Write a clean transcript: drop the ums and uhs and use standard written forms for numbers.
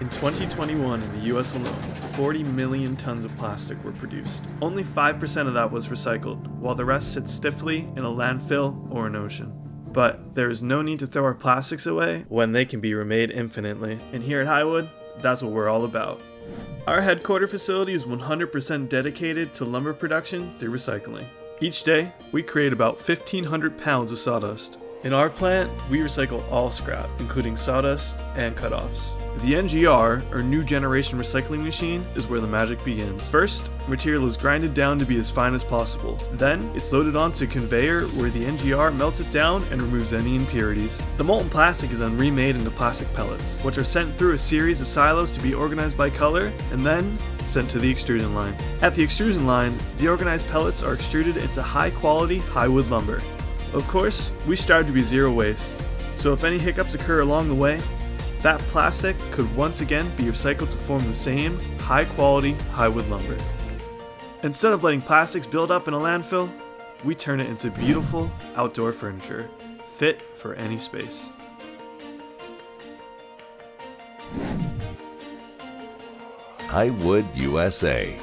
In 2021, in the US alone, 40 million tons of plastic were produced. Only 5% of that was recycled, while the rest sits stiffly in a landfill or an ocean. But there is no need to throw our plastics away when they can be remade infinitely. And here at Highwood, that's what we're all about. Our headquarters facility is 100% dedicated to lumber production through recycling. Each day, we create about 1,500 pounds of sawdust. In our plant, we recycle all scrap, including sawdust and cutoffs. The NGR, or New Generation Recycling Machine, is where the magic begins. First, material is grinded down to be as fine as possible. Then, it's loaded onto a conveyor where the NGR melts it down and removes any impurities. The molten plastic is then remade into plastic pellets, which are sent through a series of silos to be organized by color, and then sent to the extrusion line. At the extrusion line, the organized pellets are extruded into high-quality Highwood lumber. Of course, we strive to be zero waste, so if any hiccups occur along the way, that plastic could once again be recycled to form the same high-quality Highwood lumber. Instead of letting plastics build up in a landfill, we turn it into beautiful outdoor furniture, fit for any space. Highwood USA.